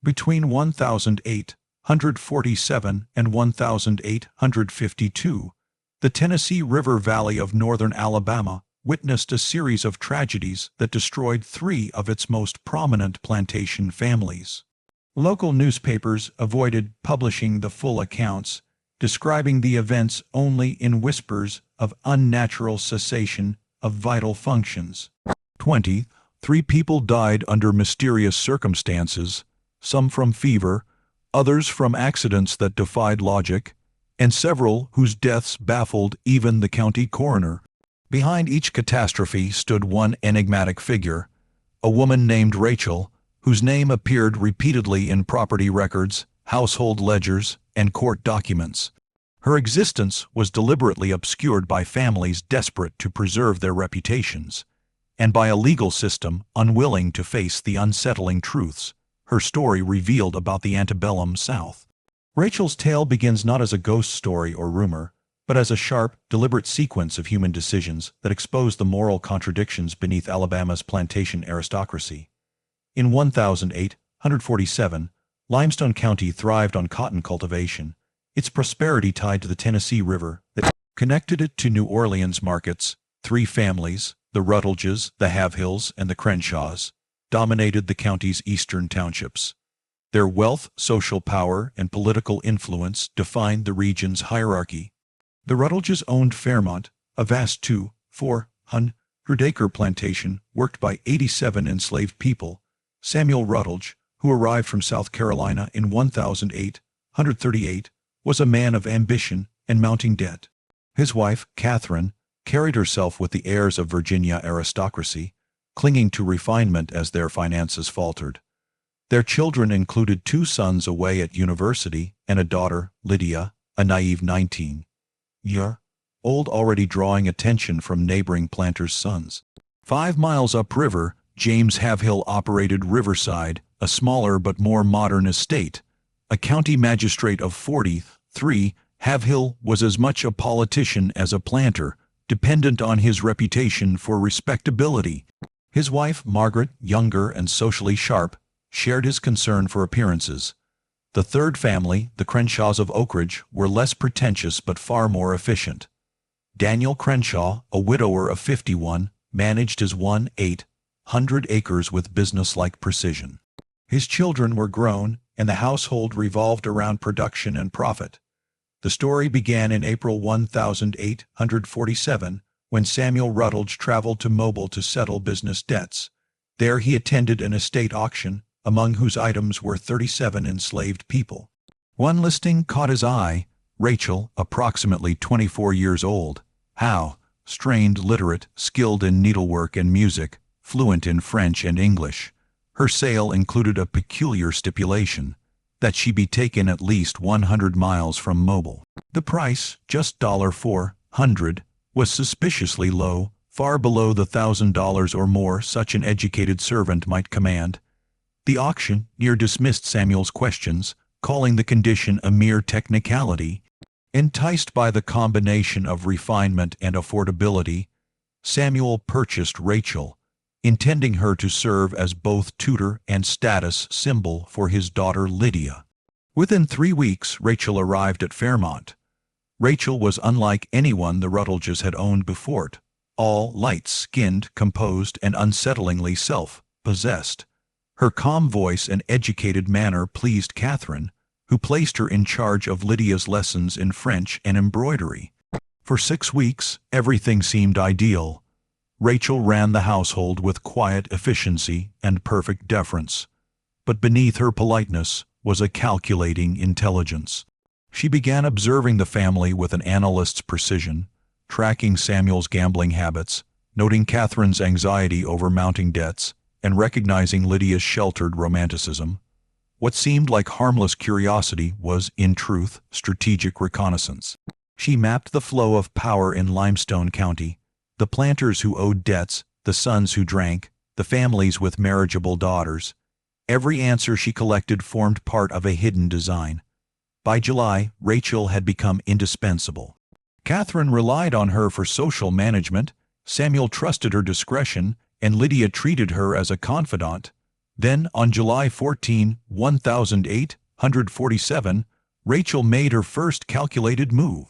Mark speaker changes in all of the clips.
Speaker 1: Between 1847 and 1852, the Tennessee River Valley of northern Alabama witnessed a series of tragedies that destroyed three of its most prominent plantation families. Local newspapers avoided publishing the full accounts, describing the events only in whispers of unnatural cessation of vital functions. 23 people died under mysterious circumstances, some from fever, others from accidents that defied logic, and several whose deaths baffled even the county coroner. Behind each catastrophe stood one enigmatic figure, a woman named Rachel, whose name appeared repeatedly in property records, household ledgers, and court documents. Her existence was deliberately obscured by families desperate to preserve their reputations, and by a legal system unwilling to face the unsettling truths her story revealed about the antebellum South. Rachel's tale begins not as a ghost story or rumor, but as a sharp, deliberate sequence of human decisions that expose the moral contradictions beneath Alabama's plantation aristocracy. In 1847, Limestone County thrived on cotton cultivation, its prosperity tied to the Tennessee River that connected it to New Orleans markets. Three families, the Rutledges, the Havehills, and the Crenshaws, dominated the county's eastern townships. Their wealth, social power, and political influence defined the region's hierarchy. The Rutledges owned Fairmont, a vast 400-acre plantation worked by 87 enslaved people. Samuel Rutledge, who arrived from South Carolina in 1838, was a man of ambition and mounting debt. His wife, Catherine, carried herself with the airs of Virginia aristocracy, clinging to refinement as their finances faltered. Their children included two sons away at university and a daughter, Lydia, a naive 19-year-old already drawing attention from neighboring planters' sons. 5 miles upriver, James Havehill operated Riverside, a smaller but more modern estate. A county magistrate of 43, Havehill was as much a politician as a planter, dependent on his reputation for respectability. His wife, Margaret, younger and socially sharp, shared his concern for appearances. The third family, the Crenshaws of Oakridge, were less pretentious but far more efficient. Daniel Crenshaw, a widower of 51, managed his 1,800 acres with businesslike precision. His children were grown, and the household revolved around production and profit. The story began in April 1847, when Samuel Rutledge traveled to Mobile to settle business debts. There he attended an estate auction, among whose items were 37 enslaved people. One listing caught his eye: Rachel, approximately 24 years old, trained, literate, skilled in needlework and music, fluent in French and English. Her sale included a peculiar stipulation that she be taken at least 100 miles from Mobile. The price, just $400, was suspiciously low, far below the $1,000 or more such an educated servant might command. The auctioneer dismissed Samuel's questions, calling the condition a mere technicality. Enticed by the combination of refinement and affordability, Samuel purchased Rachel, intending her to serve as both tutor and status symbol for his daughter Lydia. Within 3 weeks, Rachel arrived at Fairmont. Rachel was unlike anyone the Rutledges had owned before it, all light-skinned, composed, and unsettlingly self-possessed. Her calm voice and educated manner pleased Catherine, who placed her in charge of Lydia's lessons in French and embroidery. For 6 weeks, everything seemed ideal. Rachel ran the household with quiet efficiency and perfect deference. But beneath her politeness was a calculating intelligence. She began observing the family with an analyst's precision, tracking Samuel's gambling habits, noting Catherine's anxiety over mounting debts, and recognizing Lydia's sheltered romanticism. What seemed like harmless curiosity was, in truth, strategic reconnaissance. She mapped the flow of power in Limestone County: the planters who owed debts, the sons who drank, the families with marriageable daughters. Every answer she collected formed part of a hidden design. By July, Rachel had become indispensable. Catherine relied on her for social management, Samuel trusted her discretion, and Lydia treated her as a confidant. Then, on July 14, 1847, Rachel made her first calculated move.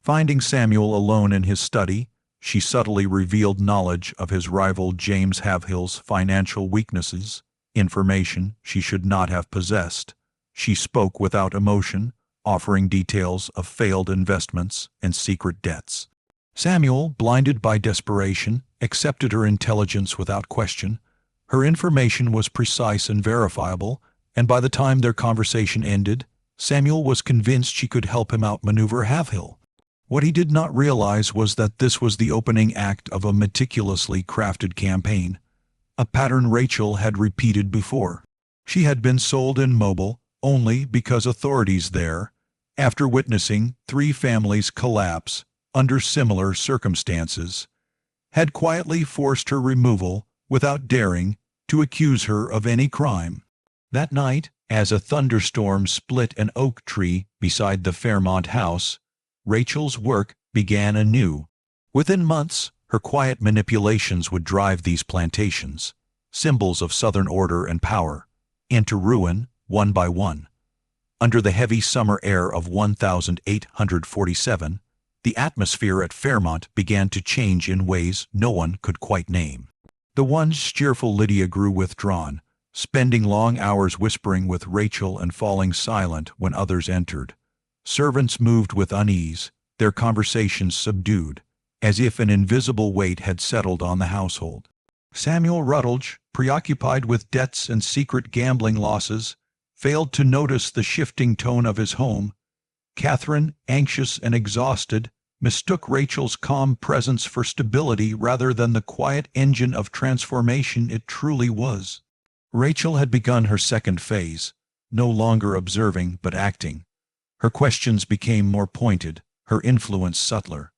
Speaker 1: Finding Samuel alone in his study, she subtly revealed knowledge of his rival James Havehill's financial weaknesses, information she should not have possessed. She spoke without emotion, offering details of failed investments and secret debts. Samuel, blinded by desperation, accepted her intelligence without question. Her information was precise and verifiable, and by the time their conversation ended, Samuel was convinced she could help him outmaneuver Havehill. What he did not realize was that this was the opening act of a meticulously crafted campaign, a pattern Rachel had repeated before. She had been sold in Mobile only because authorities there, after witnessing 3 families collapse under similar circumstances, had quietly forced her removal without daring to accuse her of any crime. That night, as a thunderstorm split an oak tree beside the Fairmont house, Rachel's work began anew. Within months, her quiet manipulations would drive these plantations, symbols of Southern order and power, into ruin one by one. Under the heavy summer air of 1847, the atmosphere at Fairmont began to change in ways no one could quite name. The once cheerful Lydia grew withdrawn, spending long hours whispering with Rachel and falling silent when others entered. Servants moved with unease, their conversations subdued, as if an invisible weight had settled on the household. Samuel Rutledge, preoccupied with debts and secret gambling losses, failed to notice the shifting tone of his home. Catherine, anxious and exhausted, mistook Rachel's calm presence for stability rather than the quiet engine of transformation it truly was. Rachel had begun her second phase, no longer observing but acting. Her questions became more pointed, her influence subtler.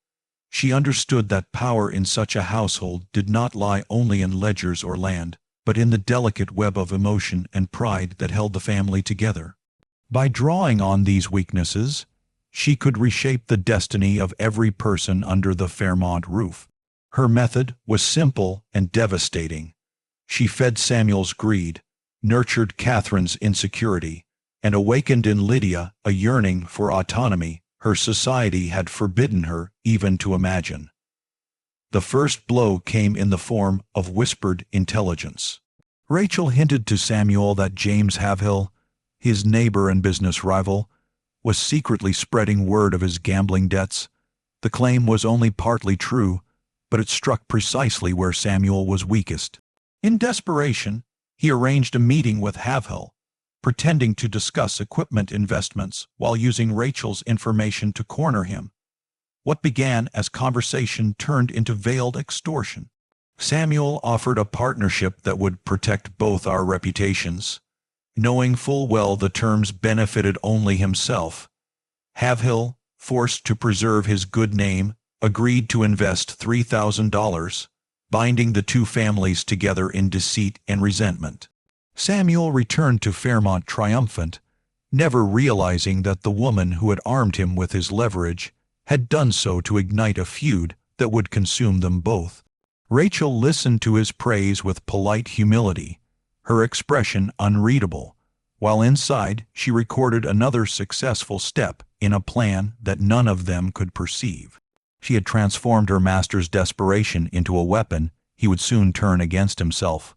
Speaker 1: She understood that power in such a household did not lie only in ledgers or land, but in the delicate web of emotion and pride that held the family together. By drawing on these weaknesses, she could reshape the destiny of every person under the Fairmont roof. Her method was simple and devastating. She fed Samuel's greed, nurtured Catherine's insecurity, and awakened in Lydia a yearning for autonomy her society had forbidden her even to imagine. The first blow came in the form of whispered intelligence. Rachel hinted to Samuel that James Havehill, his neighbor and business rival, was secretly spreading word of his gambling debts. The claim was only partly true, but it struck precisely where Samuel was weakest. In desperation, he arranged a meeting with Havehill, pretending to discuss equipment investments while using Rachel's information to corner him. What began as conversation turned into veiled extortion. Samuel offered a partnership that would protect both our reputations, knowing full well the terms benefited only himself. Havehill, forced to preserve his good name, agreed to invest $3,000, binding the 2 families together in deceit and resentment. Samuel returned to Fairmont triumphant, never realizing that the woman who had armed him with his leverage had done so to ignite a feud that would consume them both. Rachel listened to his praise with polite humility, her expression unreadable, while inside she recorded another successful step in a plan that none of them could perceive. She had transformed her master's desperation into a weapon he would soon turn against himself.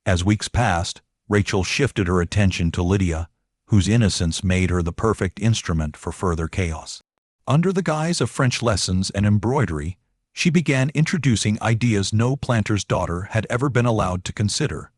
Speaker 1: As weeks passed, Rachel shifted her attention to Lydia, whose innocence made her the perfect instrument for further chaos. Under the guise of French lessons and embroidery, she began introducing ideas no planter's daughter had ever been allowed to consider.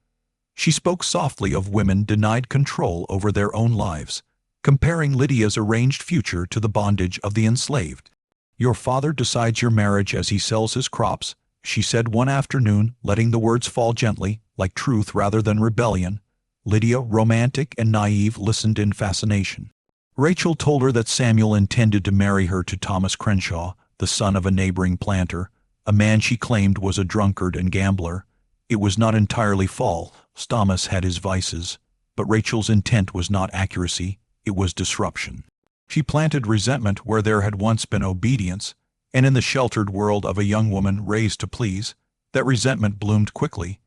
Speaker 1: She spoke softly of women denied control over their own lives, comparing Lydia's arranged future to the bondage of the enslaved. "Your father decides your marriage as he sells his crops," she said one afternoon, letting the words fall gently, like truth rather than rebellion. Lydia, romantic and naive, listened in fascination. Rachel told her that Samuel intended to marry her to Thomas Crenshaw, the son of a neighboring planter, a man she claimed was a drunkard and gambler. It was not entirely false. Thomas had his vices, but Rachel's intent was not accuracy, it was disruption. She planted resentment where there had once been obedience, and in the sheltered world of a young woman raised to please, that resentment bloomed quickly.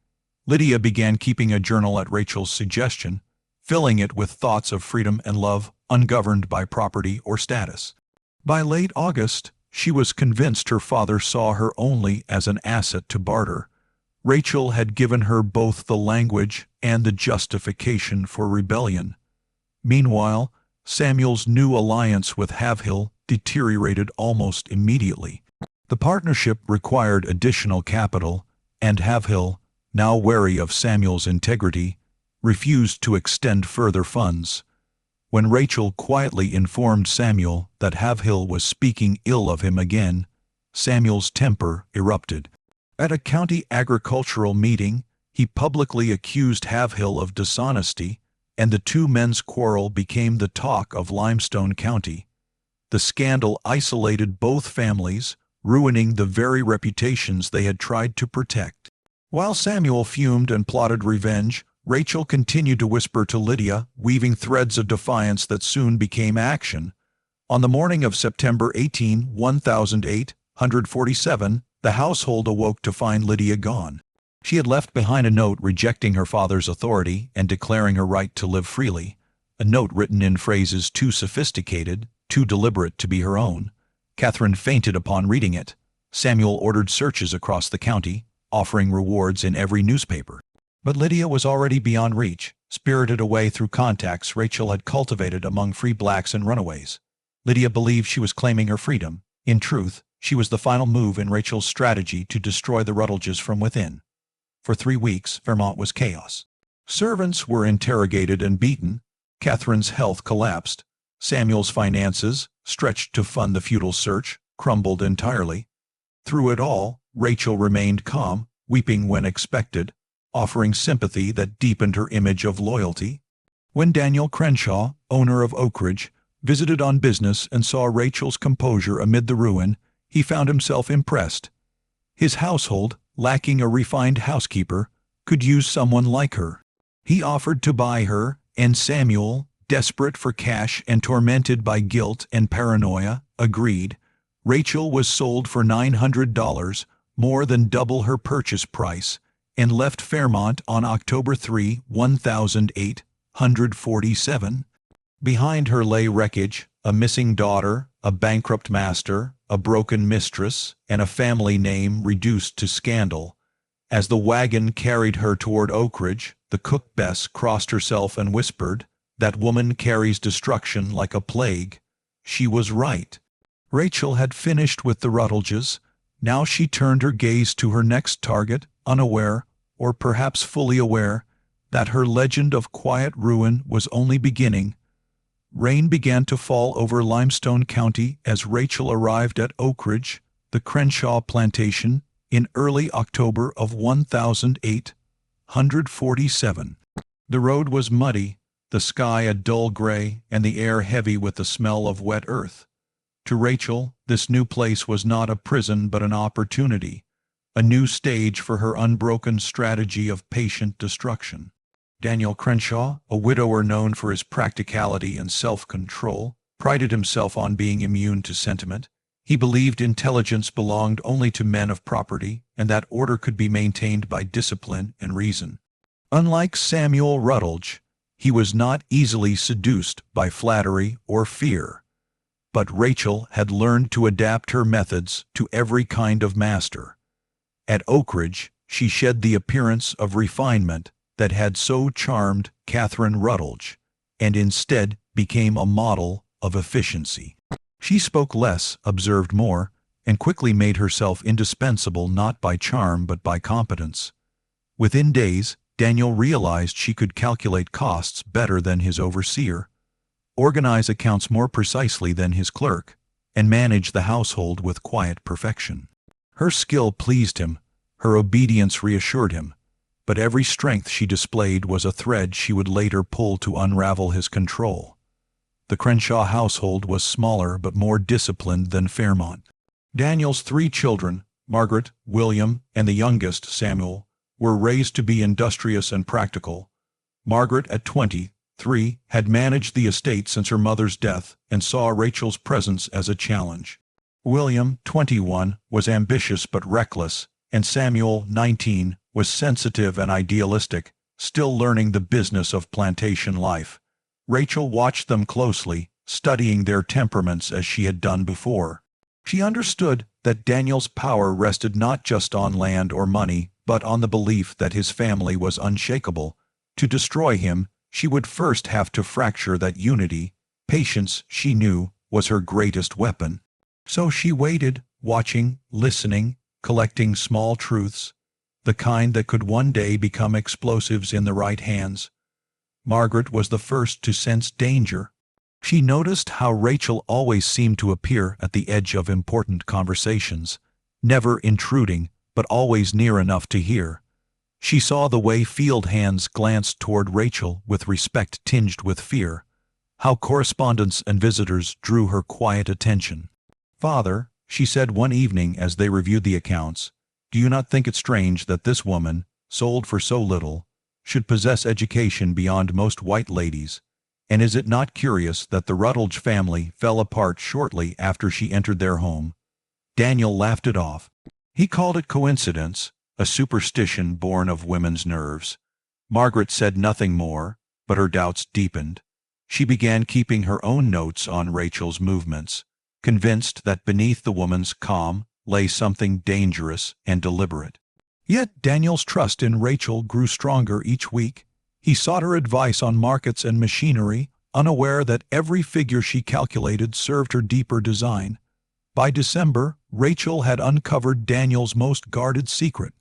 Speaker 1: Lydia began keeping a journal at Rachel's suggestion, filling it with thoughts of freedom and love, ungoverned by property or status. By late August, she was convinced her father saw her only as an asset to barter. Rachel had given her both the language and the justification for rebellion. Meanwhile, Samuel's new alliance with Haverhill deteriorated almost immediately. The partnership required additional capital, and Haverhill, now wary of Samuel's integrity, refused to extend further funds. When Rachel quietly informed Samuel that Haverhill was speaking ill of him again, Samuel's temper erupted. At a county agricultural meeting, he publicly accused Haverhill of dishonesty, and the two men's quarrel became the talk of Limestone County. The scandal isolated both families, ruining the very reputations they had tried to protect. While Samuel fumed and plotted revenge, Rachel continued to whisper to Lydia, weaving threads of defiance that soon became action. On the morning of September 18, 1847, the household awoke to find Lydia gone. She had left behind a note rejecting her father's authority and declaring her right to live freely, a note written in phrases too sophisticated, too deliberate to be her own. Catherine fainted upon reading it. Samuel ordered searches across the county, offering rewards in every newspaper. But Lydia was already beyond reach, spirited away through contacts Rachel had cultivated among free blacks and runaways. Lydia believed she was claiming her freedom. In truth, she was the final move in Rachel's strategy to destroy the Rutledges from within. For 3 weeks, Vermont was chaos. Servants were interrogated and beaten. Catherine's health collapsed. Samuel's finances, stretched to fund the futile search, crumbled entirely. Through it all, Rachel remained calm, weeping when expected, offering sympathy that deepened her image of loyalty. When Daniel Crenshaw, owner of Oakridge, visited on business and saw Rachel's composure amid the ruin, he found himself impressed. His household, lacking a refined housekeeper, could use someone like her. He offered to buy her, and Samuel, desperate for cash and tormented by guilt and paranoia, agreed. Rachel was sold for $900, more than double her purchase price, and left Fairmont on October 3, 1847. Behind her lay wreckage, a missing daughter, a bankrupt master, a broken mistress, and a family name reduced to scandal. As the wagon carried her toward Oakridge, the cook Bess crossed herself and whispered, "That woman carries destruction like a plague." She was right. Rachel had finished with the Rutledges. Now she turned her gaze to her next target, unaware, or perhaps fully aware, that her legend of quiet ruin was only beginning. Rain began to fall over Limestone County as Rachel arrived at Oakridge, the Crenshaw plantation, in early October of 1847. The road was muddy, the sky a dull gray, and the air heavy with the smell of wet earth. To Rachel, this new place was not a prison but an opportunity, a new stage for her unbroken strategy of patient destruction. Daniel Crenshaw, a widower known for his practicality and self-control, prided himself on being immune to sentiment. He believed intelligence belonged only to men of property, and that order could be maintained by discipline and reason. Unlike Samuel Rutledge, he was not easily seduced by flattery or fear. But Rachel had learned to adapt her methods to every kind of master. At Oakridge, she shed the appearance of refinement that had so charmed Catherine Rutledge, and instead became a model of efficiency. She spoke less, observed more, and quickly made herself indispensable not by charm but by competence. Within days, Daniel realized she could calculate costs better than his overseer, organize accounts more precisely than his clerk, and manage the household with quiet perfection. Her skill pleased him, her obedience reassured him, but every strength she displayed was a thread she would later pull to unravel his control. The Crenshaw household was smaller but more disciplined than Fairmont. Daniel's 3 children, Margaret, William, and the youngest, Samuel, were raised to be industrious and practical. Margaret, at 23, had managed the estate since her mother's death and saw Rachel's presence as a challenge. William, 21, was ambitious but reckless, and Samuel, 19, was sensitive and idealistic, still learning the business of plantation life. Rachel watched them closely, studying their temperaments as she had done before. She understood that Daniel's power rested not just on land or money, but on the belief that his family was unshakable. To destroy him, she would first have to fracture that unity. Patience, she knew, was her greatest weapon. So she waited, watching, listening, collecting small truths, the kind that could one day become explosives in the right hands. Margaret was the first to sense danger. She noticed how Rachel always seemed to appear at the edge of important conversations, never intruding, but always near enough to hear. She saw the way field hands glanced toward Rachel with respect tinged with fear, how correspondents and visitors drew her quiet attention. "Father," she said one evening as they reviewed the accounts, "do you not think it strange that this woman, sold for so little, should possess education beyond most white ladies? And is it not curious that the Rutledge family fell apart shortly after she entered their home?" Daniel laughed it off. He called it coincidence, a superstition born of women's nerves. Margaret said nothing more, but her doubts deepened. She began keeping her own notes on Rachel's movements, convinced that beneath the woman's calm lay something dangerous and deliberate. Yet Daniel's trust in Rachel grew stronger each week. He sought her advice on markets and machinery, unaware that every figure she calculated served her deeper design. By December, Rachel had uncovered Daniel's most guarded secret.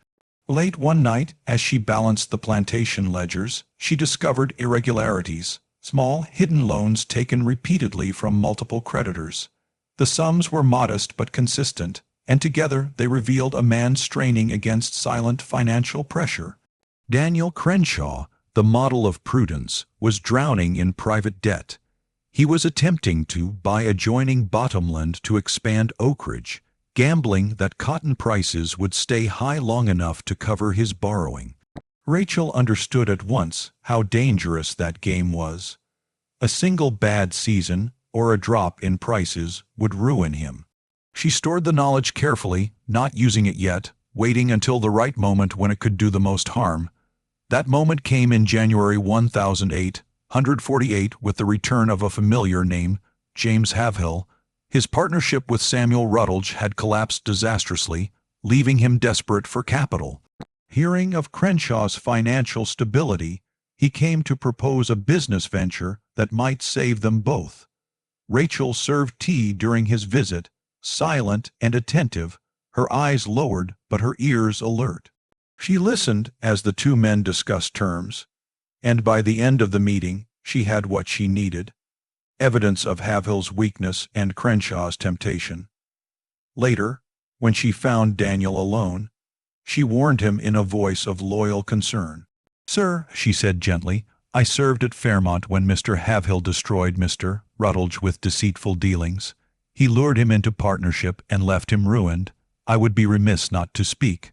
Speaker 1: Late one night, as she balanced the plantation ledgers, she discovered irregularities, small, hidden loans taken repeatedly from multiple creditors. The sums were modest but consistent, and together they revealed a man straining against silent financial pressure. Daniel Crenshaw, the model of prudence, was drowning in private debt. He was attempting to buy adjoining bottomland to expand Oakridge, gambling that cotton prices would stay high long enough to cover his borrowing. Rachel understood at once how dangerous that game was. A single bad season, or a drop in prices, would ruin him. She stored the knowledge carefully, not using it yet, waiting until the right moment when it could do the most harm. That moment came in January 1848 with the return of a familiar name, James Haverhill. His partnership with Samuel Rutledge had collapsed disastrously, leaving him desperate for capital. Hearing of Crenshaw's financial stability, he came to propose a business venture that might save them both. Rachel served tea during his visit, silent and attentive, her eyes lowered but her ears alert. She listened as the two men discussed terms, and by the end of the meeting she had what she needed: evidence of Haverhill's weakness and Crenshaw's temptation. Later, when she found Daniel alone, she warned him in a voice of loyal concern. "Sir," she said gently, "I served at Fairmont when Mr. Haverhill destroyed Mr. Rutledge with deceitful dealings. He lured him into partnership and left him ruined. I would be remiss not to speak."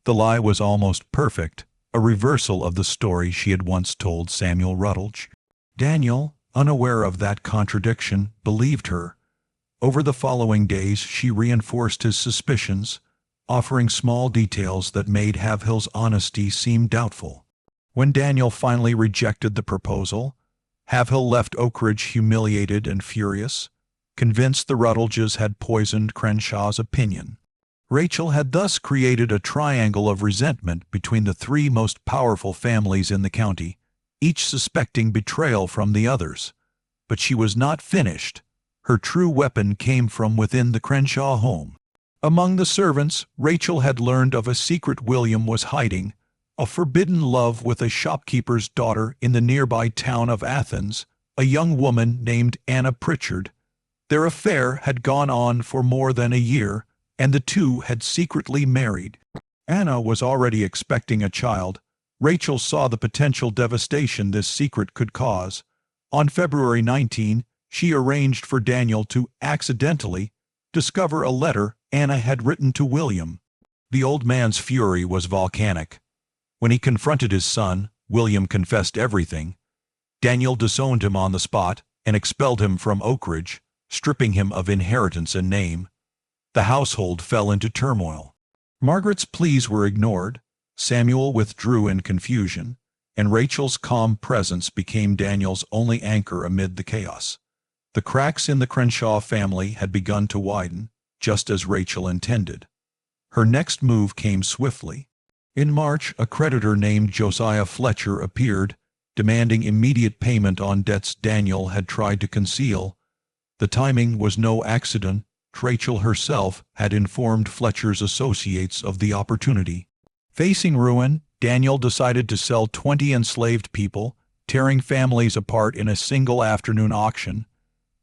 Speaker 1: The lie was almost perfect, a reversal of the story she had once told Samuel Rutledge. Daniel, unaware of that contradiction, believed her. Over the following days she reinforced his suspicions, offering small details that made Haverhill's honesty seem doubtful. When Daniel finally rejected the proposal, Haverhill left Oakridge humiliated and furious, convinced the Rutledges had poisoned Crenshaw's opinion. Rachel had thus created a triangle of resentment between the three most powerful families in the county, each suspecting betrayal from the others. But she was not finished. Her true weapon came from within the Crenshaw home. Among the servants, Rachel had learned of a secret William was hiding, a forbidden love with a shopkeeper's daughter in the nearby town of Athens, a young woman named Anna Pritchard. Their affair had gone on for more than a year, and the two had secretly married. Anna was already expecting a child. Rachel saw the potential devastation this secret could cause. On February 19, she arranged for Daniel to accidentally discover a letter Anna had written to William. The old man's fury was volcanic. When he confronted his son, William confessed everything. Daniel disowned him on the spot and expelled him from Oakridge, stripping him of inheritance and name. The household fell into turmoil. Margaret's pleas were ignored, Samuel withdrew in confusion, and Rachel's calm presence became Daniel's only anchor amid the chaos. The cracks in the Crenshaw family had begun to widen, just as Rachel intended. Her next move came swiftly. In March, a creditor named Josiah Fletcher appeared, demanding immediate payment on debts Daniel had tried to conceal. The timing was no accident. Rachel herself had informed Fletcher's associates of the opportunity. Facing ruin, Daniel decided to sell 20 enslaved people, tearing families apart in a single afternoon auction.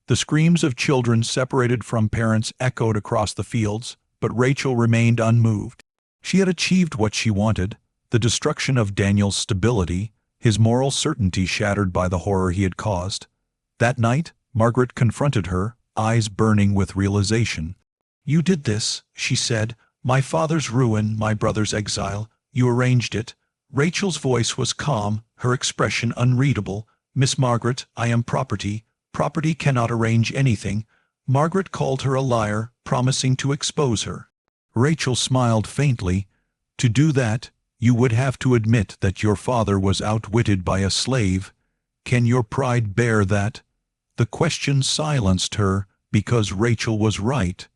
Speaker 1: The screams of children separated from parents echoed across the fields, but Rachel remained unmoved. She had achieved what she wanted, the destruction of Daniel's stability, his moral certainty shattered by the horror he had caused. That night, Margaret confronted her, eyes burning with realization. "You did this," she said. "My father's ruin, my brother's exile. You arranged it." Rachel's voice was calm, her expression unreadable. "Miss Margaret, I am property. Property cannot arrange anything." Margaret called her a liar, promising to expose her. Rachel smiled faintly. "To do that, you would have to admit that your father was outwitted by a slave. Can your pride bear that?" The question silenced her, because Rachel was right.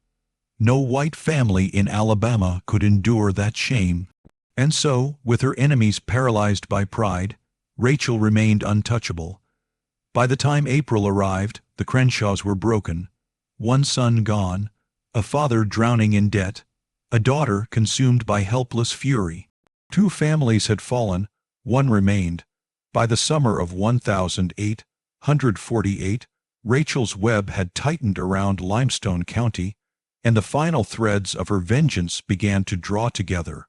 Speaker 1: No white family in Alabama could endure that shame. And so, with her enemies paralyzed by pride, Rachel remained untouchable. By the time April arrived, the Crenshaws were broken. One son gone, a father drowning in debt, a daughter consumed by helpless fury. Two families had fallen, one remained. By the summer of 1848, Rachel's web had tightened around Limestone County, and the final threads of her vengeance began to draw together.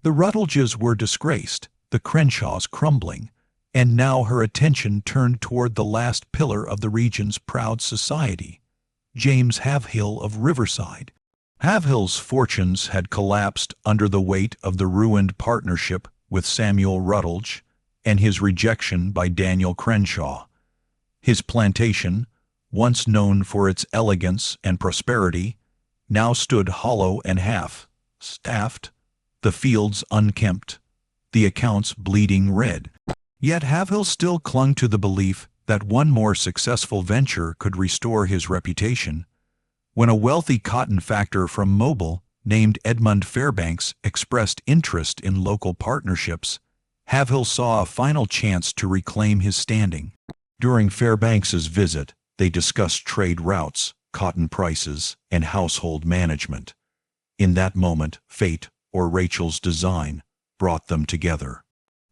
Speaker 1: The Rutledges were disgraced, the Crenshaws crumbling, and now her attention turned toward the last pillar of the region's proud society, James Haverhill of Riverside. Haverhill's fortunes had collapsed under the weight of the ruined partnership with Samuel Rutledge and his rejection by Daniel Crenshaw. His plantation, once known for its elegance and prosperity, now stood hollow and half-staffed, the fields unkempt, the accounts bleeding red. Yet Haverhill still clung to the belief that one more successful venture could restore his reputation. When a wealthy cotton factor from Mobile, named Edmund Fairbanks, expressed interest in local partnerships, Haverhill saw a final chance to reclaim his standing. During Fairbanks's visit, they discussed trade routes, cotton prices, and household management. In that moment, fate, or Rachel's design, brought them together.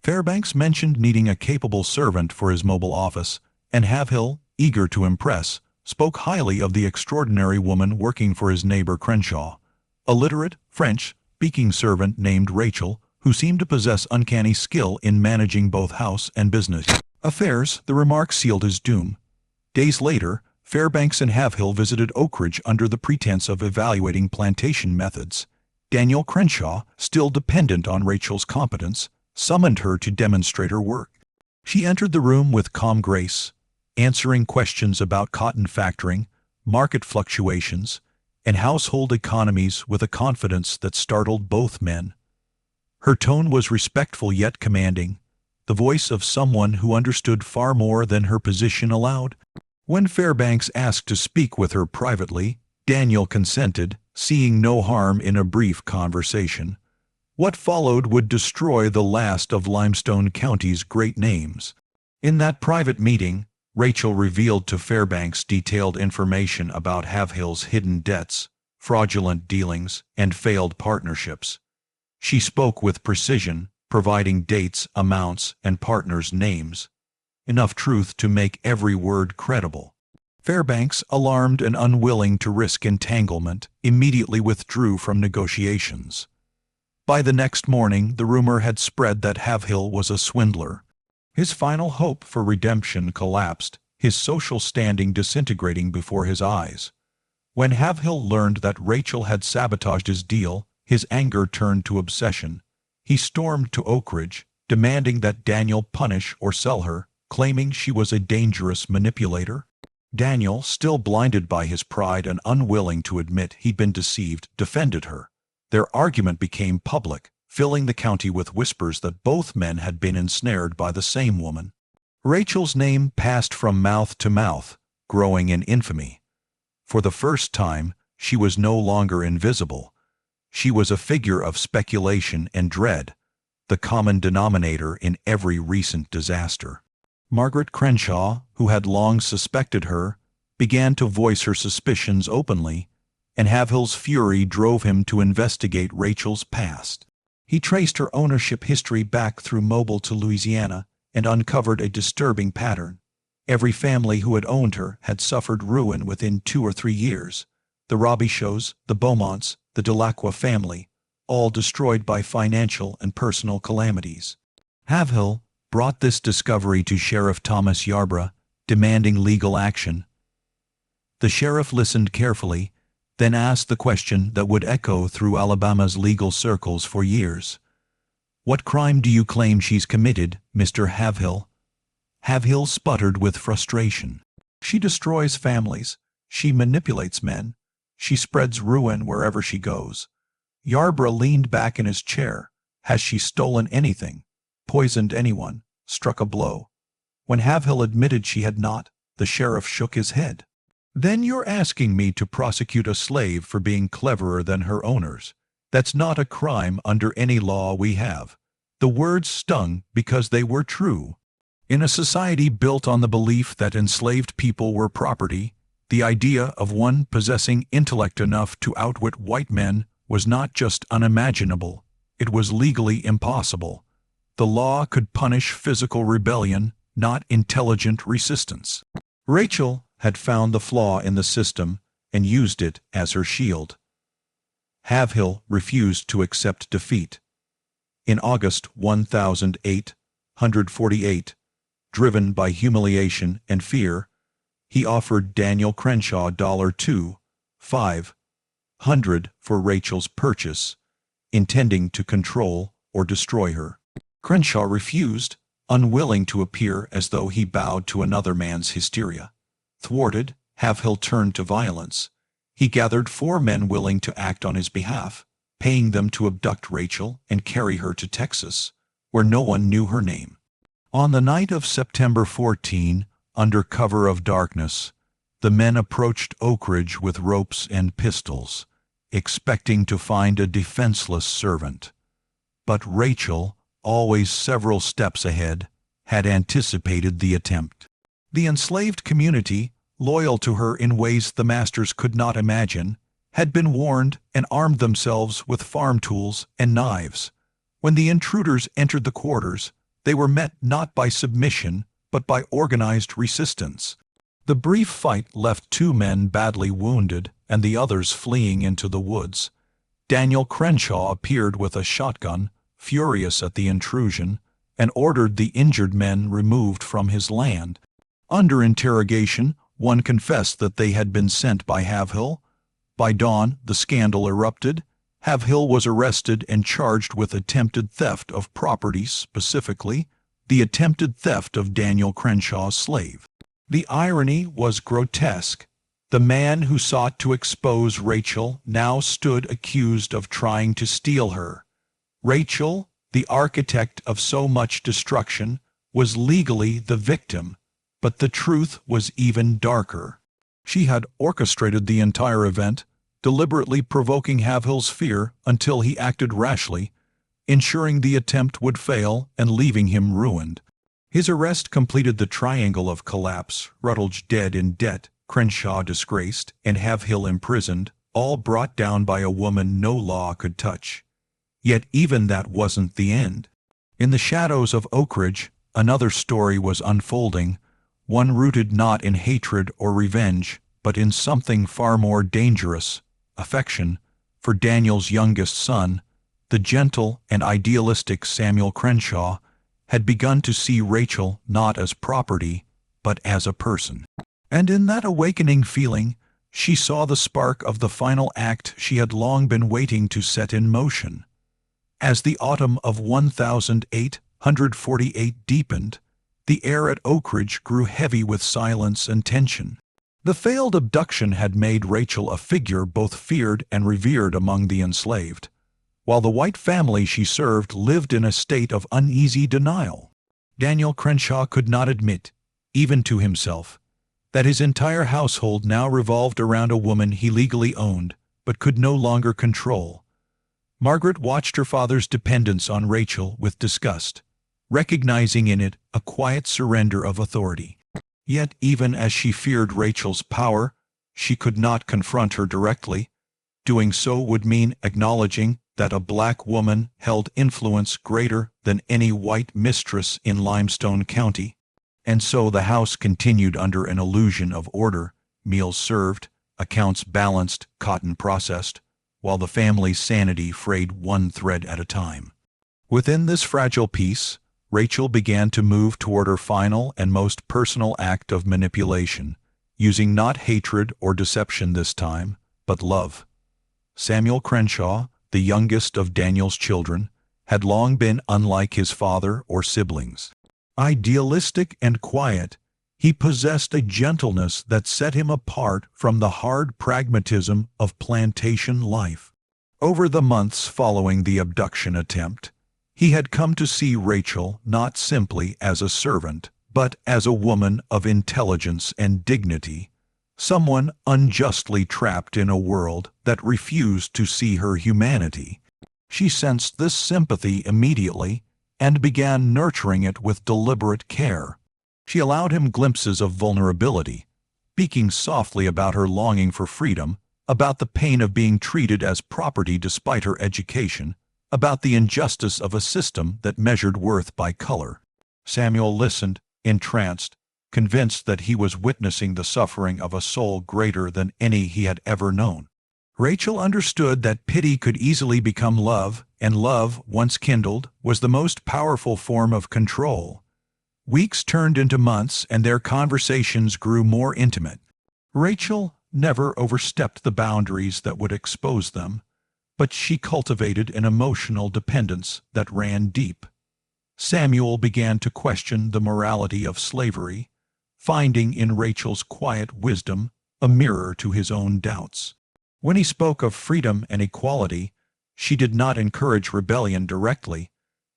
Speaker 1: Fairbanks mentioned needing a capable servant for his Mobile office, and Haverhill, eager to impress, spoke highly of the extraordinary woman working for his neighbor Crenshaw, a literate, French-speaking servant named Rachel, who seemed to possess uncanny skill in managing both house and business affairs. The remark sealed his doom. Days later, Fairbanks and Haverhill visited Oakridge under the pretense of evaluating plantation methods. Daniel Crenshaw, still dependent on Rachel's competence, summoned her to demonstrate her work. She entered the room with calm grace, answering questions about cotton factoring, market fluctuations, and household economies with a confidence that startled both men. Her tone was respectful yet commanding, the voice of someone who understood far more than her position allowed. When Fairbanks asked to speak with her privately, Daniel consented, seeing no harm in a brief conversation. What followed would destroy the last of Limestone County's great names. In that private meeting, Rachel revealed to Fairbanks detailed information about Haverhill's hidden debts, fraudulent dealings, and failed partnerships. She spoke with precision, providing dates, amounts, and partners' names, enough truth to make every word credible. Fairbanks, alarmed and unwilling to risk entanglement, immediately withdrew from negotiations. By the next morning, the rumor had spread that Haverhill was a swindler. His final hope for redemption collapsed, his social standing disintegrating before his eyes. When Haverhill learned that Rachel had sabotaged his deal, his anger turned to obsession. He stormed to Oakridge, demanding that Daniel punish or sell her, claiming she was a dangerous manipulator. Daniel, still blinded by his pride and unwilling to admit he'd been deceived, defended her. Their argument became public, filling the county with whispers that both men had been ensnared by the same woman. Rachel's name passed from mouth to mouth, growing in infamy. For the first time, she was no longer invisible. She was a figure of speculation and dread, the common denominator in every recent disaster. Margaret Crenshaw, who had long suspected her, began to voice her suspicions openly, and Havill's fury drove him to investigate Rachel's past. He traced her ownership history back through Mobile to Louisiana and uncovered a disturbing pattern. Every family who had owned her had suffered ruin within 2 or 3 years. The Robichauds, the Beaumonts, the Delacroix family, all destroyed by financial and personal calamities. Havill brought this discovery to Sheriff Thomas Yarborough, demanding legal action. The sheriff listened carefully, then asked the question that would echo through Alabama's legal circles for years. "What crime do you claim she's committed, Mr. Havill?" Havill sputtered with frustration. "She destroys families. She manipulates men. She spreads ruin wherever she goes." Yarborough leaned back in his chair. "Has she stolen anything? Poisoned anyone? Struck a blow?" When Havill admitted she had not, the sheriff shook his head. "Then you're asking me to prosecute a slave for being cleverer than her owners. That's not a crime under any law we have." The words stung because they were true. In a society built on the belief that enslaved people were property, the idea of one possessing intellect enough to outwit white men was not just unimaginable, it was legally impossible. The law could punish physical rebellion, not intelligent resistance. Rachel had found the flaw in the system and used it as her shield. Havill refused to accept defeat. In August 1848, driven by humiliation and fear, he offered Daniel Crenshaw $2,500 for Rachel's purchase, intending to control or destroy her. Crenshaw refused, unwilling to appear as though he bowed to another man's hysteria. Thwarted, Havill turned to violence. He gathered 4 men willing to act on his behalf, paying them to abduct Rachel and carry her to Texas, where no one knew her name. On the night of September 14, under cover of darkness, the men approached Oak Ridge with ropes and pistols, expecting to find a defenseless servant. But Rachel, always several steps ahead, had anticipated the attempt. The enslaved community, loyal to her in ways the masters could not imagine, had been warned and armed themselves with farm tools and knives. When the intruders entered the quarters, they were met not by submission, but by organized resistance. The brief fight left 2 men badly wounded and the others fleeing into the woods. Daniel Crenshaw appeared with a shotgun, furious at the intrusion, and ordered the injured men removed from his land. Under interrogation, one confessed that they had been sent by Havill. By dawn, the scandal erupted. Havill was arrested and charged with attempted theft of property, specifically the attempted theft of Daniel Crenshaw's slave. The irony was grotesque. The man who sought to expose Rachel now stood accused of trying to steal her. Rachel, the architect of so much destruction, was legally the victim, but the truth was even darker. She had orchestrated the entire event, deliberately provoking Havill's fear until he acted rashly, ensuring the attempt would fail and leaving him ruined. His arrest completed the triangle of collapse: Rutledge dead in debt, Crenshaw disgraced, and Havill imprisoned, all brought down by a woman no law could touch. Yet even that wasn't the end. In the shadows of Oak Ridge, another story was unfolding, one rooted not in hatred or revenge, but in something far more dangerous: affection for Daniel's youngest son. The gentle and idealistic Samuel Crenshaw had begun to see Rachel not as property, but as a person. And in that awakening feeling, she saw the spark of the final act she had long been waiting to set in motion. As the autumn of 1848 deepened, the air at Oak Ridge grew heavy with silence and tension. The failed abduction had made Rachel a figure both feared and revered among the enslaved. while the white family she served lived in a state of uneasy denial. Daniel Crenshaw could not admit, even to himself, that his entire household now revolved around a woman he legally owned but could no longer control. Margaret watched her father's dependence on Rachel with disgust, recognizing in it a quiet surrender of authority. Yet even as she feared Rachel's power, she could not confront her directly. Doing so would mean acknowledging that a black woman held influence greater than any white mistress in Limestone County. And so the house continued under an illusion of order, meals served, accounts balanced, cotton processed, while the family's sanity frayed one thread at a time. Within this fragile peace, Rachel began to move toward her final and most personal act of manipulation, using not hatred or deception this time, but love. Samuel Crenshaw, the youngest of Daniel's children, had long been unlike his father or siblings. Idealistic and quiet, he possessed a gentleness that set him apart from the hard pragmatism of plantation life. Over the months following the abduction attempt, he had come to see Rachel not simply as a servant, but as a woman of intelligence and dignity, someone unjustly trapped in a world that refused to see her humanity. She sensed this sympathy immediately and began nurturing it with deliberate care. She allowed him glimpses of vulnerability, speaking softly about her longing for freedom, about the pain of being treated as property despite her education, about the injustice of a system that measured worth by color. Samuel listened, entranced, convinced that he was witnessing the suffering of a soul greater than any he had ever known. Rachel understood that pity could easily become love, and love, once kindled, was the most powerful form of control. Weeks turned into months, and their conversations grew more intimate. Rachel never overstepped the boundaries that would expose them, but she cultivated an emotional dependence that ran deep. Samuel began to question the morality of slavery, finding in Rachel's quiet wisdom a mirror to his own doubts. When he spoke of freedom and equality, she did not encourage rebellion directly.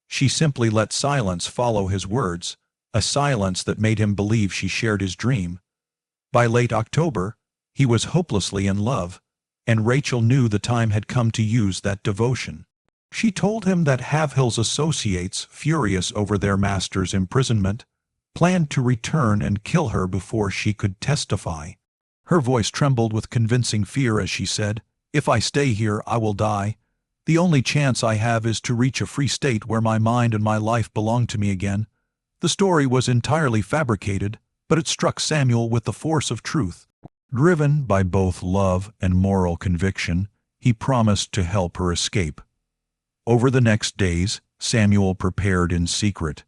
Speaker 1: She simply let silence follow his words, a silence that made him believe she shared his dream. By late October, he was hopelessly in love, and Rachel knew the time had come to use that devotion. She told him that Havill's associates, furious over their master's imprisonment, planned to return and kill her before she could testify. Her voice trembled with convincing fear as she said, "If I stay here, I will die. The only chance I have is to reach a free state where my mind and my life belong to me again." The story was entirely fabricated, but it struck Samuel with the force of truth. Driven by both love and moral conviction, he promised to help her escape. Over the next days, Samuel prepared in secret.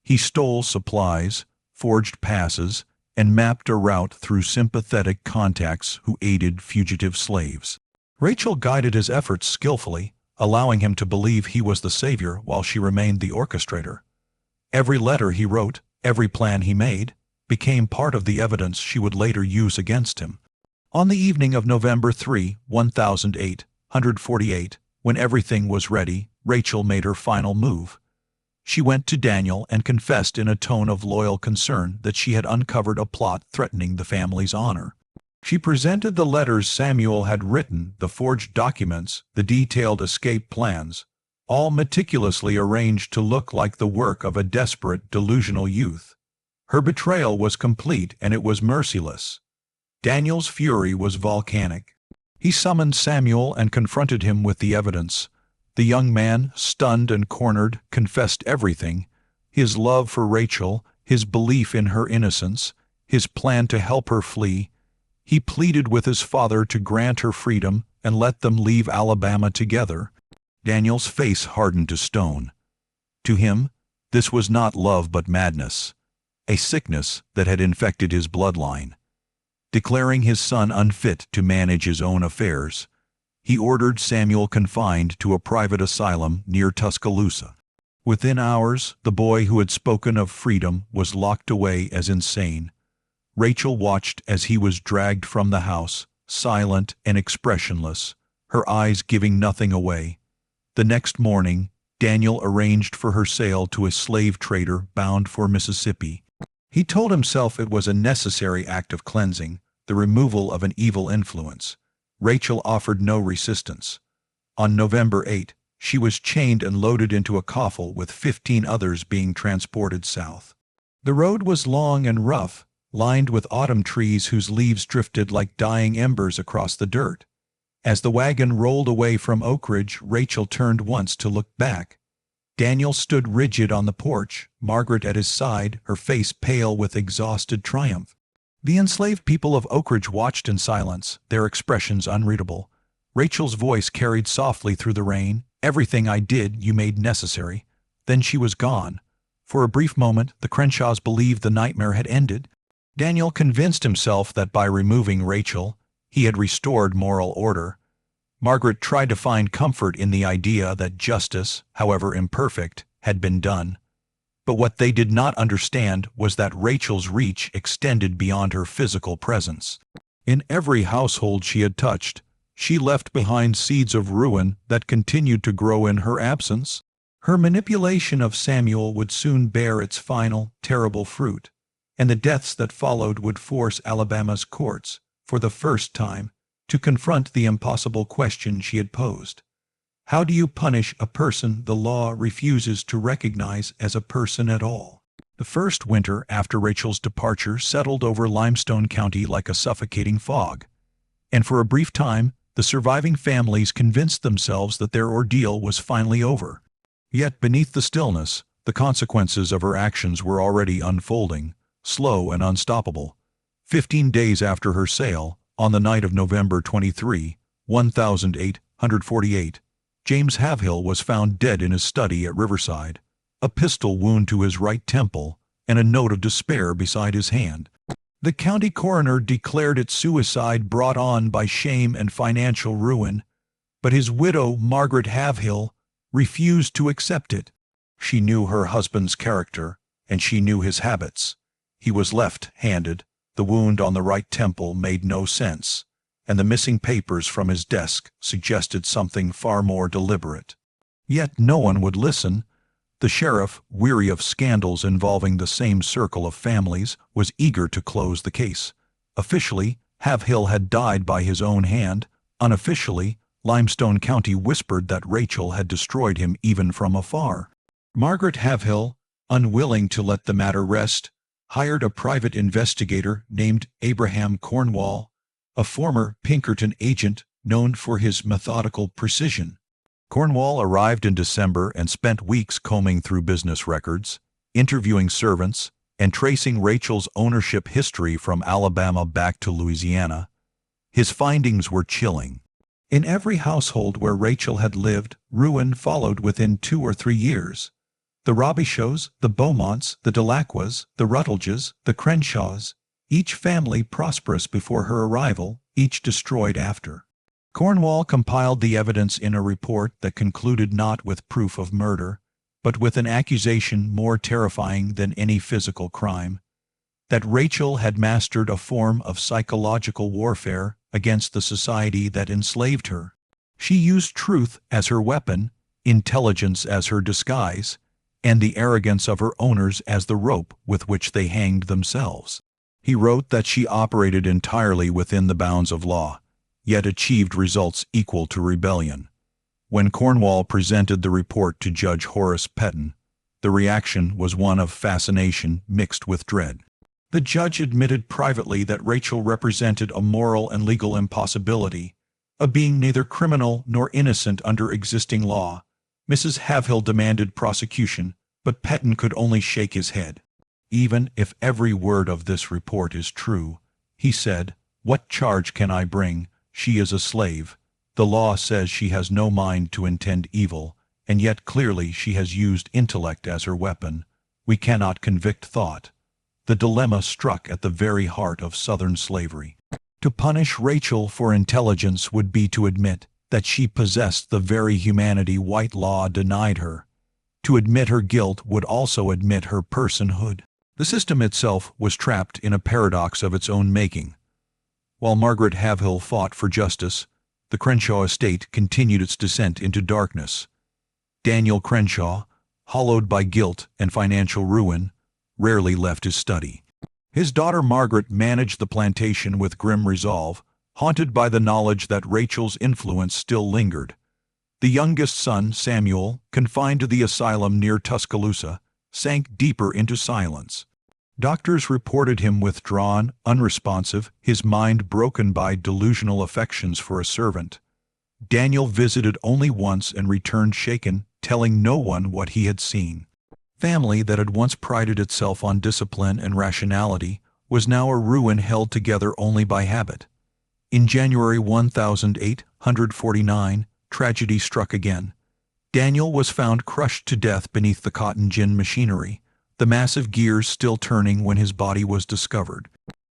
Speaker 1: He stole supplies, forged passes, and mapped a route through sympathetic contacts who aided fugitive slaves. Rachel guided his efforts skillfully, allowing him to believe he was the savior while she remained the orchestrator. Every letter he wrote, every plan he made, became part of the evidence she would later use against him. On the evening of November 3, 1848, when everything was ready, Rachel made her final move. She went to Daniel and confessed in a tone of loyal concern that she had uncovered a plot threatening the family's honor. She presented the letters Samuel had written, the forged documents, the detailed escape plans, all meticulously arranged to look like the work of a desperate, delusional youth. Her betrayal was complete, and it was merciless. Daniel's fury was volcanic. He summoned Samuel and confronted him with the evidence. The young man, stunned and cornered, confessed everything: his love for Rachel, his belief in her innocence, his plan to help her flee. He pleaded with his father to grant her freedom and let them leave Alabama together. Daniel's face hardened to stone. To him, this was not love but madness, a sickness that had infected his bloodline. Declaring his son unfit to manage his own affairs, he ordered Samuel confined to a private asylum near Tuscaloosa. Within hours, the boy who had spoken of freedom was locked away as insane. Rachel watched as he was dragged from the house, silent and expressionless, her eyes giving nothing away. The next morning, Daniel arranged for her sale to a slave trader bound for Mississippi. He told himself it was a necessary act of cleansing, the removal of an evil influence. Rachel offered no resistance. On November 8, she was chained and loaded into a coffle with 15 others being transported south. The road was long and rough, lined with autumn trees whose leaves drifted like dying embers across the dirt. As the wagon rolled away from Oak Ridge, Rachel turned once to look back. Daniel stood rigid on the porch, Margaret at his side, her face pale with exhausted triumph. The enslaved people of Oak Ridge watched in silence, their expressions unreadable. Rachel's voice carried softly through the rain. "Everything I did, you made necessary." Then she was gone. For a brief moment, the Crenshaws believed the nightmare had ended. Daniel convinced himself that by removing Rachel, he had restored moral order. Margaret tried to find comfort in the idea that justice, however imperfect, had been done. But what they did not understand was that Rachel's reach extended beyond her physical presence. In every household she had touched, she left behind seeds of ruin that continued to grow in her absence. Her manipulation of Samuel would soon bear its final, terrible fruit, and the deaths that followed would force Alabama's courts, for the first time, to confront the impossible question she had posed. How do you punish a person the law refuses to recognize as a person at all? The first winter after Rachel's departure settled over Limestone County like a suffocating fog, and for a brief time, the surviving families convinced themselves that their ordeal was finally over. Yet beneath the stillness, the consequences of her actions were already unfolding, slow and unstoppable. 15 days after her sale, on the night of November 23, 1848, James Havill was found dead in his study at Riverside, a pistol wound to his right temple, and a note of despair beside his hand. The county coroner declared it suicide brought on by shame and financial ruin, but his widow, Margaret Havill, refused to accept it. She knew her husband's character, and she knew his habits. He was left-handed, the wound on the right temple made no sense, and the missing papers from his desk suggested something far more deliberate. Yet no one would listen. The sheriff, weary of scandals involving the same circle of families, was eager to close the case. Officially, Havill had died by his own hand. Unofficially, Limestone County whispered that Rachel had destroyed him even from afar. Margaret Havill, unwilling to let the matter rest, hired a private investigator named Abraham Cornwall, a former Pinkerton agent known for his methodical precision. Cornwall arrived in December and spent weeks combing through business records, interviewing servants, and tracing Rachel's ownership history from Alabama back to Louisiana. His findings were chilling. In every household where Rachel had lived, ruin followed within 2 or 3 years. The Robishos, the Beaumonts, the Delacroix, the Rutledges, the Crenshaws, each family prosperous before her arrival, each destroyed after. Cornwall compiled the evidence in a report that concluded not with proof of murder, but with an accusation more terrifying than any physical crime, that Rachel had mastered a form of psychological warfare against the society that enslaved her. She used truth as her weapon, intelligence as her disguise, and the arrogance of her owners as the rope with which they hanged themselves. He wrote that she operated entirely within the bounds of law, yet achieved results equal to rebellion. When Cornwall presented the report to Judge Horace Pettin, the reaction was one of fascination mixed with dread. The judge admitted privately that Rachel represented a moral and legal impossibility, a being neither criminal nor innocent under existing law. Mrs. Havill demanded prosecution, but Pettin could only shake his head. "Even if every word of this report is true," he said, "what charge can I bring? She is a slave. The law says she has no mind to intend evil, and yet clearly she has used intellect as her weapon. We cannot convict thought." The dilemma struck at the very heart of Southern slavery. To punish Rachel for intelligence would be to admit that she possessed the very humanity white law denied her. To admit her guilt would also admit her personhood. The system itself was trapped in a paradox of its own making. While Margaret Havill fought for justice, the Crenshaw estate continued its descent into darkness. Daniel Crenshaw, hollowed by guilt and financial ruin, rarely left his study. His daughter Margaret managed the plantation with grim resolve, haunted by the knowledge that Rachel's influence still lingered. The youngest son, Samuel, confined to the asylum near Tuscaloosa, sank deeper into silence. Doctors reported him withdrawn, unresponsive, his mind broken by delusional affections for a servant. Daniel visited only once and returned shaken, telling no one what he had seen. Family that had once prided itself on discipline and rationality was now a ruin held together only by habit. In January 1849, tragedy struck again. Daniel was found crushed to death beneath the cotton gin machinery, the massive gears still turning when his body was discovered.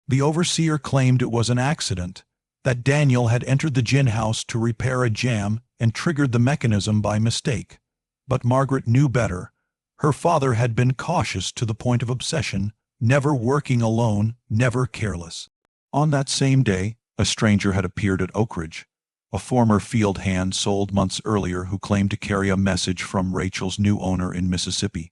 Speaker 1: The overseer claimed it was an accident, that Daniel had entered the gin house to repair a jam and triggered the mechanism by mistake. But Margaret knew better. Her father had been cautious to the point of obsession, never working alone, never careless. On that same day, a stranger had appeared at Oakridge, a former field hand sold months earlier who claimed to carry a message from Rachel's new owner in Mississippi.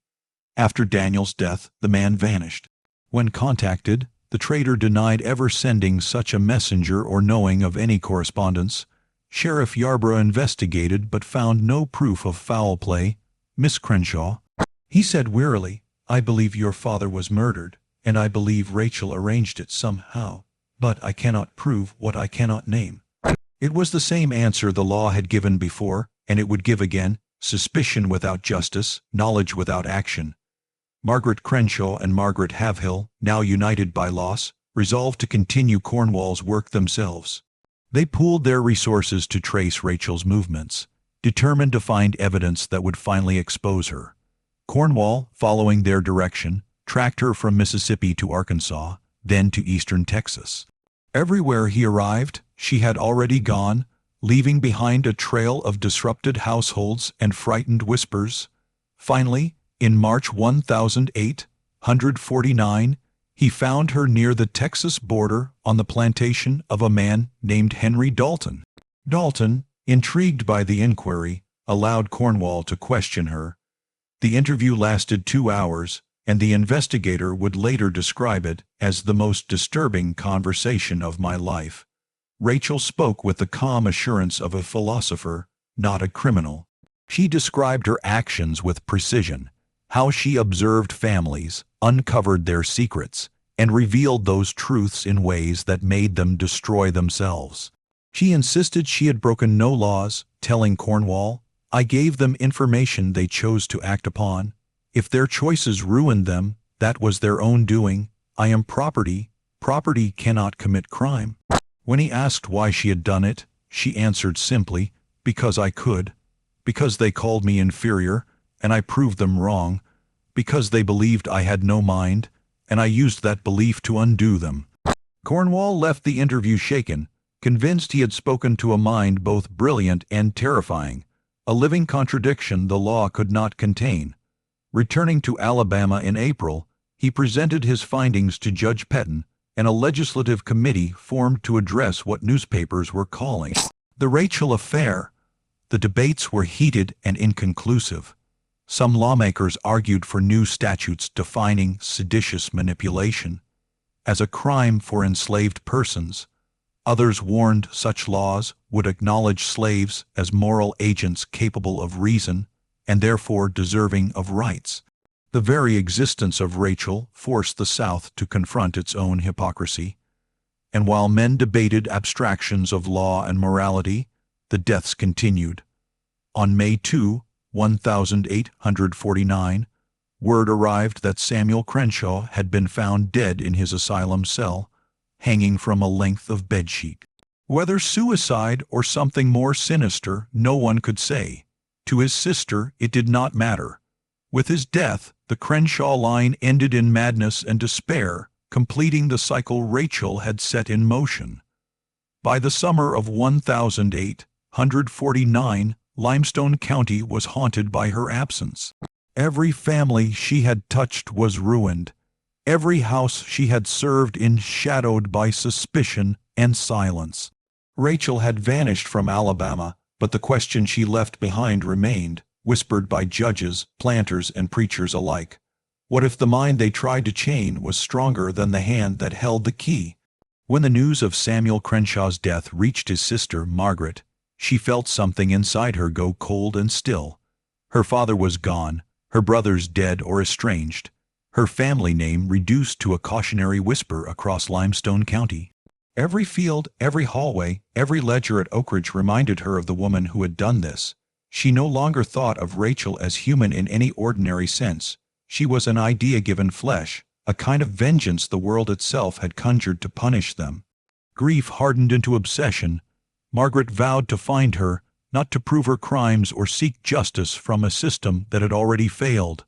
Speaker 1: After Daniel's death, the man vanished. When contacted, the trader denied ever sending such a messenger or knowing of any correspondence. Sheriff Yarborough investigated but found no proof of foul play. Miss Crenshaw, he said wearily, I believe your father was murdered, and I believe Rachel arranged it somehow, but I cannot prove what I cannot name. It was the same answer the law had given before, and it would give again: suspicion without justice, knowledge without action. Margaret Crenshaw and Margaret Havill, now united by loss, resolved to continue Cornwall's work themselves. They pooled their resources to trace Rachel's movements, determined to find evidence that would finally expose her. Cornwall, following their direction, tracked her from Mississippi to Arkansas, then to eastern Texas. Everywhere he arrived, she had already gone, leaving behind a trail of disrupted households and frightened whispers. Finally, in March 1849, he found her near the Texas border on the plantation of a man named Henry Dalton. Dalton, intrigued by the inquiry, allowed Cornwall to question her. The interview lasted 2 hours, and the investigator would later describe it as the most disturbing conversation of my life. Rachel spoke with the calm assurance of a philosopher, not a criminal. She described her actions with precision, how she observed families, uncovered their secrets, and revealed those truths in ways that made them destroy themselves. She insisted she had broken no laws, telling Cornwall, I gave them information they chose to act upon. If their choices ruined them, that was their own doing. I am property. Property cannot commit crime. When he asked why she had done it, she answered simply, because I could. Because they called me inferior, and I proved them wrong. Because they believed I had no mind, and I used that belief to undo them. Cornwall left the interview shaken, convinced he had spoken to a mind both brilliant and terrifying, a living contradiction the law could not contain. Returning to Alabama in April, he presented his findings to Judge Pettin, and a legislative committee formed to address what newspapers were calling the Rachel affair. The debates were heated and inconclusive. Some lawmakers argued for new statutes defining seditious manipulation as a crime for enslaved persons. Others warned such laws would acknowledge slaves as moral agents capable of reason and therefore deserving of rights. The very existence of Rachel forced the South to confront its own hypocrisy. And while men debated abstractions of law and morality, the deaths continued. On May 2, 1849, word arrived that Samuel Crenshaw had been found dead in his asylum cell, hanging from a length of bedsheet. Whether suicide or something more sinister, no one could say. To his sister, it did not matter. With his death, the Crenshaw line ended in madness and despair, completing the cycle Rachel had set in motion. By the summer of 1849, Limestone County was haunted by her absence. Every family she had touched was ruined. Every house she had served in shadowed by suspicion and silence. Rachel had vanished from Alabama, but the question she left behind remained. whispered by judges, planters, and preachers alike. What if the mind they tried to chain was stronger than the hand that held the key? When the news of Samuel Crenshaw's death reached his sister, Margaret, she felt something inside her go cold and still. Her father was gone, her brothers dead or estranged, her family name reduced to a cautionary whisper across Limestone County. Every field, every hallway, every ledger at Oakridge reminded her of the woman who had done this. She no longer thought of Rachel as human in any ordinary sense. She was an idea given flesh, a kind of vengeance the world itself had conjured to punish them. Grief hardened into obsession. Margaret vowed to find her, not to prove her crimes or seek justice from a system that had already failed,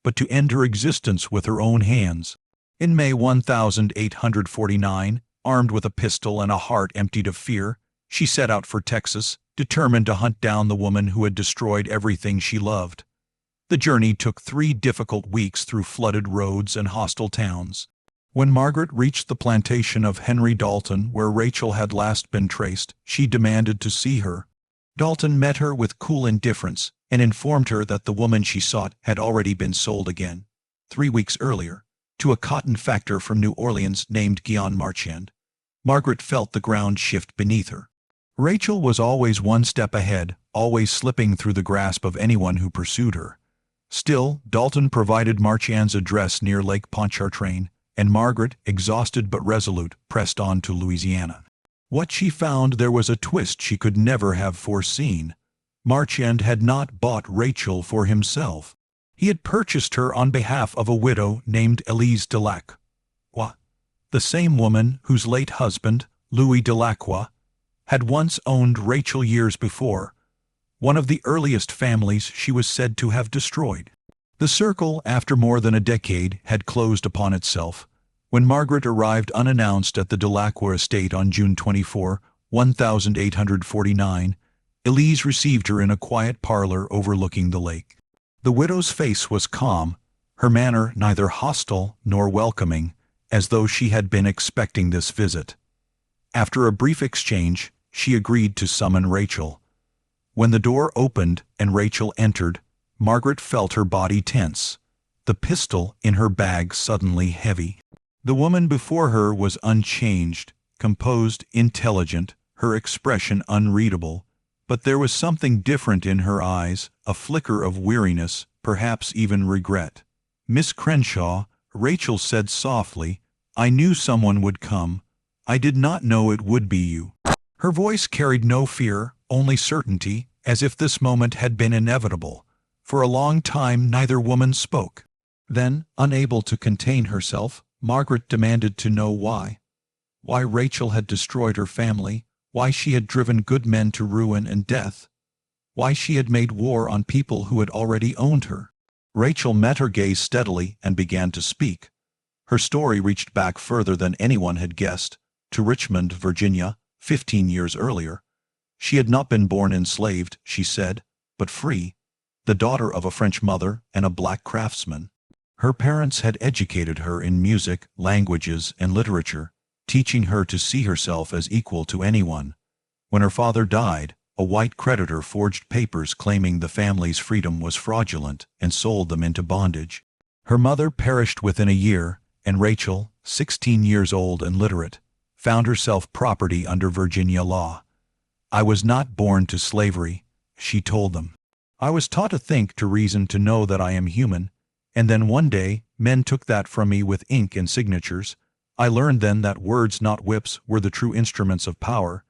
Speaker 1: but to end her existence with her own hands. In May 1849, armed with a pistol and a heart emptied of fear, she set out for Texas, determined to hunt down the woman who had destroyed everything she loved. The journey took 3 difficult weeks through flooded roads and hostile towns. When Margaret reached the plantation of Henry Dalton, where Rachel had last been traced, she demanded to see her. Dalton met her with cool indifference and informed her that the woman she sought had already been sold again, 3 weeks earlier, to a cotton factor from New Orleans named Guion Marchand. Margaret felt the ground shift beneath her. Rachel was always one step ahead, always slipping through the grasp of anyone who pursued her. Still, Dalton provided Marchand's address near Lake Pontchartrain, and Margaret, exhausted but resolute, pressed on to Louisiana. What she found there was a twist she could never have foreseen. Marchand had not bought Rachel for himself. He had purchased her on behalf of a widow named Elise Delacroix, the same woman whose late husband, Louis Delacroix, had once owned Rachel years before, one of the earliest families she was said to have destroyed. The circle, after more than a decade, had closed upon itself. When Margaret arrived unannounced at the Delacroix estate on June 24, 1849, Elise received her in a quiet parlor overlooking the lake. The widow's face was calm, her manner neither hostile nor welcoming, as though she had been expecting this visit. After a brief exchange, she agreed to summon Rachel. When the door opened and Rachel entered, Margaret felt her body tense, the pistol in her bag suddenly heavy. The woman before her was unchanged, composed, intelligent, her expression unreadable, but there was something different in her eyes, a flicker of weariness, perhaps even regret. "Miss Crenshaw," Rachel said softly, "I knew someone would come. I did not know it would be you." Her voice carried no fear, only certainty, as if this moment had been inevitable. For a long time neither woman spoke. Then, unable to contain herself, Margaret demanded to know why. Why Rachel had destroyed her family, why she had driven good men to ruin and death, why she had made war on people who had already owned her. Rachel met her gaze steadily and began to speak. Her story reached back further than anyone had guessed, to Richmond, Virginia, 15 years earlier. She had not been born enslaved, she said, but free, the daughter of a French mother and a black craftsman. Her parents had educated her in music, languages, and literature, teaching her to see herself as equal to anyone. When her father died, a white creditor forged papers claiming the family's freedom was fraudulent and sold them into bondage. Her mother perished within a year, and Rachel, 16 years old and literate, found herself property under Virginia law. "I was not born to slavery," she told them. "I was taught to think, to reason, to know that I am human, and then one day men took that from me with ink and signatures. I learned then that words, not whips, were the true instruments of power."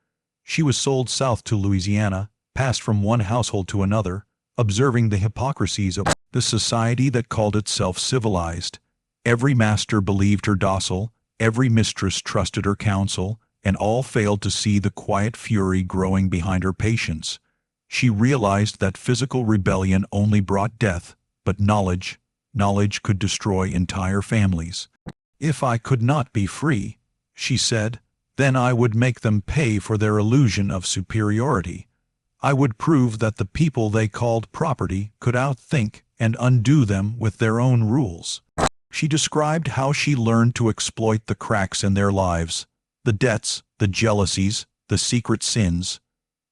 Speaker 1: She was sold south to Louisiana, passed from one household to another, observing the hypocrisies of the society that called itself civilized. Every master believed her docile, every mistress trusted her counsel, and all failed to see the quiet fury growing behind her patience. She realized that physical rebellion only brought death, but knowledge could destroy entire families. "If I could not be free," she said, "then I would make them pay for their illusion of superiority. I would prove that the people they called property could outthink and undo them with their own rules." She described how she learned to exploit the cracks in their lives, the debts, the jealousies, the secret sins.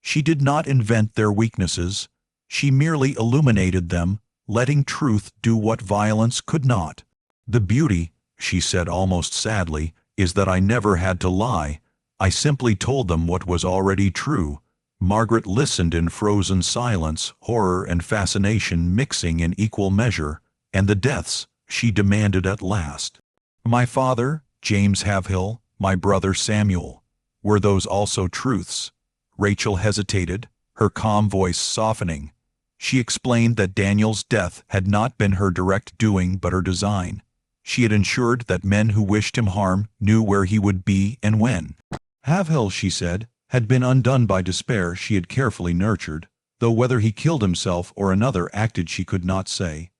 Speaker 1: She did not invent their weaknesses. She merely illuminated them, letting truth do what violence could not. The beauty, she said almost sadly, is that I never had to lie. I simply told them what was already true. Margaret listened in frozen silence, horror and fascination mixing in equal measure. And the deaths, she demanded at last. My father, James Haverhill, my brother Samuel. Were those also truths? Rachel hesitated, her calm voice softening. She explained that Daniel's death had not been her direct doing but her design. She had ensured that men who wished him harm knew where he would be and when. Haverhill, she said, had been undone by despair she had carefully nurtured, though whether he killed himself or another acted she could not say.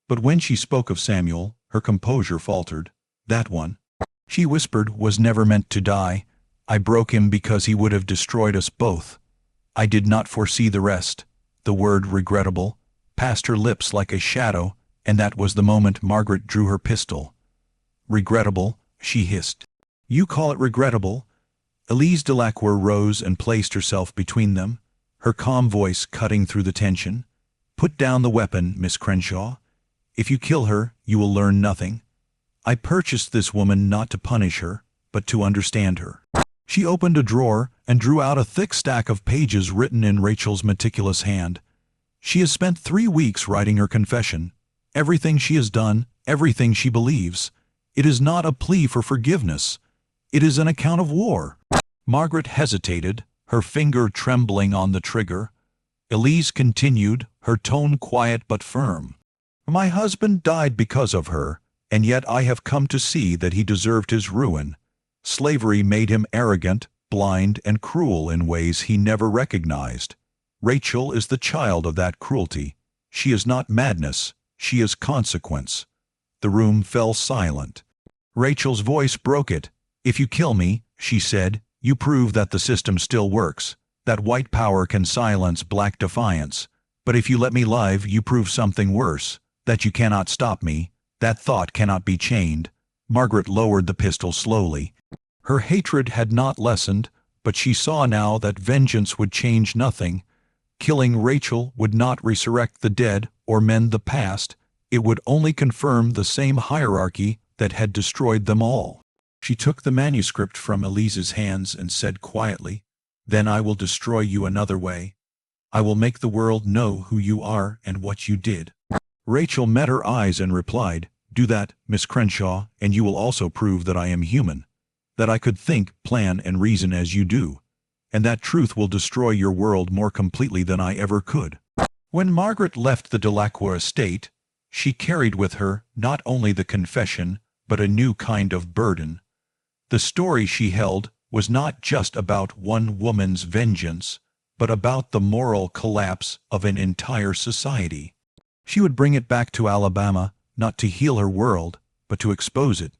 Speaker 1: But when she spoke of Samuel, her composure faltered. That one, she whispered, was never meant to die. I broke him because he would have destroyed us both. I did not foresee the rest. The word regrettable passed her lips like a shadow, and that was the moment Margaret drew her pistol. Regrettable, she hissed. You call it regrettable? Elise Delacroix rose and placed herself between them, her calm voice cutting through the tension. Put down the weapon, Miss Crenshaw. If you kill her, you will learn nothing. I purchased this woman not to punish her, but to understand her. She opened a drawer and drew out a thick stack of pages written in Rachel's meticulous hand. She has spent 3 weeks writing her confession. Everything she has done, everything she believes. It is not a plea for forgiveness. It is an account of war. Margaret hesitated, her finger trembling on the trigger. Elise continued, her tone quiet but firm. My husband died because of her, and yet I have come to see that he deserved his ruin. Slavery made him arrogant, blind, and cruel in ways he never recognized. Rachel is the child of that cruelty. She is not madness, she is consequence. The room fell silent. Rachel's voice broke it. If you kill me, she said, you prove that the system still works, that white power can silence black defiance. But if you let me live, you prove something worse, that you cannot stop me, that thought cannot be chained. Margaret lowered the pistol slowly. Her hatred had not lessened, but she saw now that vengeance would change nothing. Killing Rachel would not resurrect the dead or mend the past. It would only confirm the same hierarchy that had destroyed them all. She took the manuscript from Elise's hands and said quietly, Then I will destroy you another way. I will make the world know who you are and what you did. Rachel met her eyes and replied, Do that, Miss Crenshaw, and you will also prove that I am human, that I could think, plan, and reason as you do, and that truth will destroy your world more completely than I ever could. When Margaret left the Delacroix estate, she carried with her not only the confession, but a new kind of burden. The story she held was not just about one woman's vengeance, but about the moral collapse of an entire society. She would bring it back to Alabama, not to heal her world, but to expose it,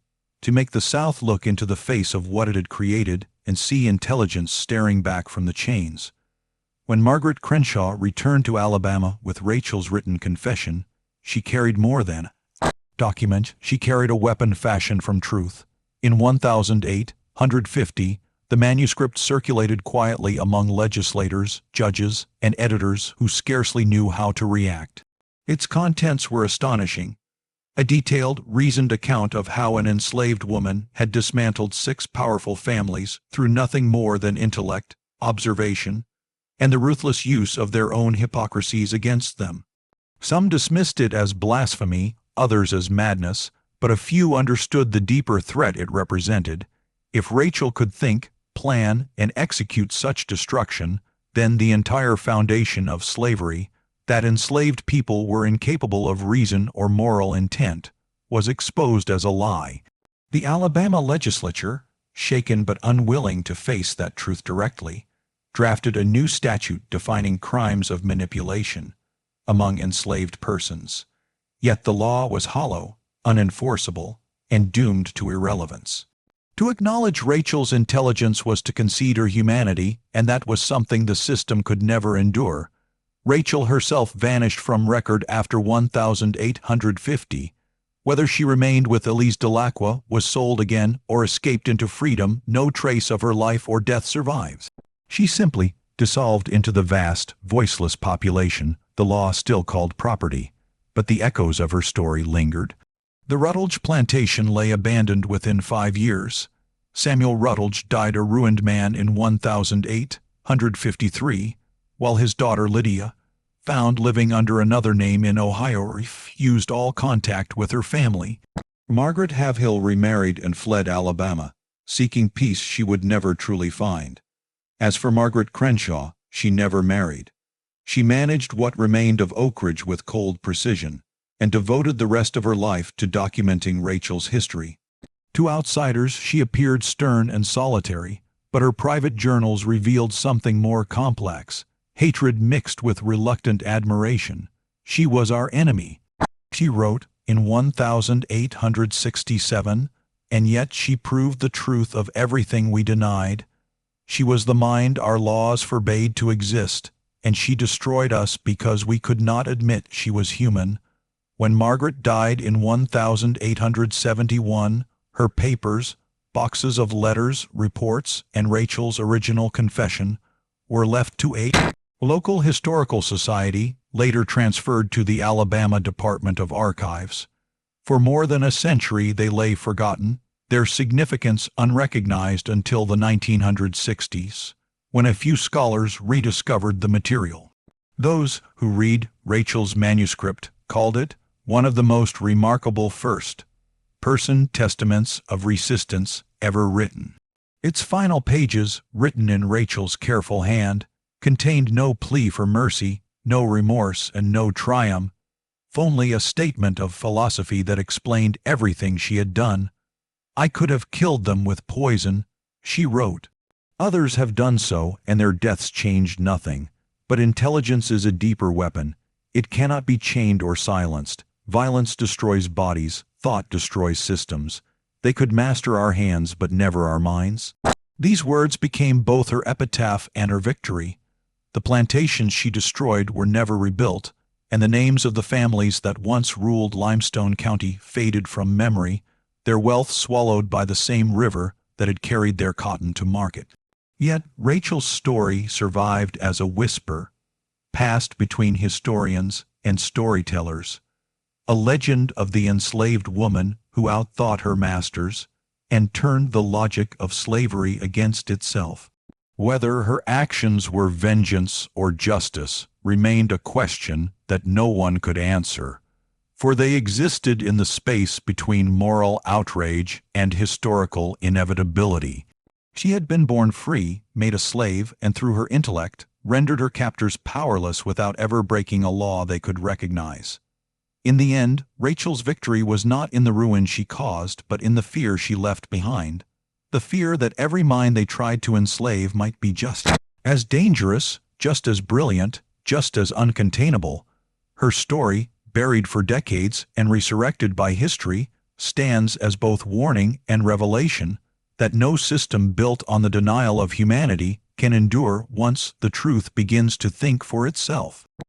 Speaker 1: to make the South look into the face of what it had created and see intelligence staring back from the chains. When Margaret Crenshaw returned to Alabama with Rachel's written confession, she carried more than a document. She carried a weapon fashioned from truth. In 1850, the manuscript circulated quietly among legislators, judges, and editors who scarcely knew how to react. Its contents were astonishing. A detailed, reasoned account of how an enslaved woman had dismantled 6 powerful families through nothing more than intellect, observation, and the ruthless use of their own hypocrisies against them. Some dismissed it as blasphemy, others as madness, but a few understood the deeper threat it represented. If Rachel could think, plan, and execute such destruction, then the entire foundation of slavery, that enslaved people were incapable of reason or moral intent, was exposed as a lie. The Alabama legislature, shaken but unwilling to face that truth directly, drafted a new statute defining crimes of manipulation among enslaved persons. Yet the law was hollow, unenforceable, and doomed to irrelevance. To acknowledge Rachel's intelligence was to concede her humanity, and that was something the system could never endure. Rachel herself vanished from record after 1850. Whether she remained with Elise Delacroix, was sold again, or escaped into freedom, no trace of her life or death survives. She simply dissolved into the vast, voiceless population the law still called property, but the echoes of her story lingered. The Rutledge plantation lay abandoned within 5 years. Samuel Rutledge died a ruined man in 1853, while his daughter Lydia, found living under another name in Ohio, refused all contact with her family. Margaret Havihill remarried and fled Alabama, seeking peace she would never truly find. As for Margaret Crenshaw, she never married. She managed what remained of Oak Ridge with cold precision, and devoted the rest of her life to documenting Rachel's history. To outsiders, she appeared stern and solitary, but her private journals revealed something more complex, hatred mixed with reluctant admiration. She was our enemy, she wrote in 1867, and yet she proved the truth of everything we denied. She was the mind our laws forbade to exist, and she destroyed us because we could not admit she was human. When Margaret died in 1871, her papers, boxes of letters, reports, and Rachel's original confession were left to a local historical society, later transferred to the Alabama Department of Archives. For more than a century they lay forgotten, their significance unrecognized until the 1960s, when a few scholars rediscovered the material. Those who read Rachel's manuscript called it one of the most remarkable first-person testaments of resistance ever written. Its final pages, written in Rachel's careful hand, contained no plea for mercy, no remorse, and no triumph, only a statement of philosophy that explained everything she had done. "I could have killed them with poison," she wrote. "Others have done so, and their deaths changed nothing. But intelligence is a deeper weapon. It cannot be chained or silenced. Violence destroys bodies, thought destroys systems. They could master our hands, but never our minds." These words became both her epitaph and her victory. The plantations she destroyed were never rebuilt, and the names of the families that once ruled Limestone County faded from memory, their wealth swallowed by the same river that had carried their cotton to market. Yet Rachel's story survived as a whisper, passed between historians and storytellers, a legend of the enslaved woman who outthought her masters and turned the logic of slavery against itself. Whether her actions were vengeance or justice remained a question that no one could answer, for they existed in the space between moral outrage and historical inevitability. She had been born free, made a slave, and through her intellect rendered her captors powerless without ever breaking a law they could recognize. In the end, Rachel's victory was not in the ruin she caused, but in the fear she left behind. The fear that every mind they tried to enslave might be just as dangerous, just as brilliant, just as uncontainable. Her story, buried for decades and resurrected by history, stands as both warning and revelation that no system built on the denial of humanity can endure once the truth begins to think for itself.